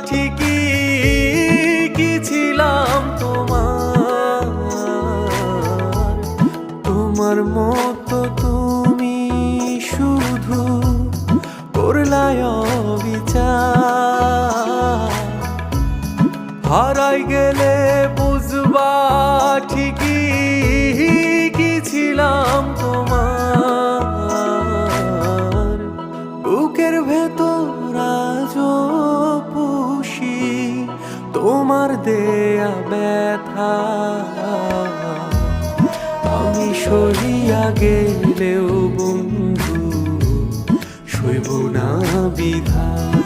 ঠিকই কি ছিলাম তোমার মতো তুমি শুধু করলাই অবিচার। হারাই গেলে বুঝবা ঠিকই কি ছিলাম তোমার। বুকের ভেতর আজও পুষি তোমার দেয়া ব্যথা। আমি সরিয়া গেলেও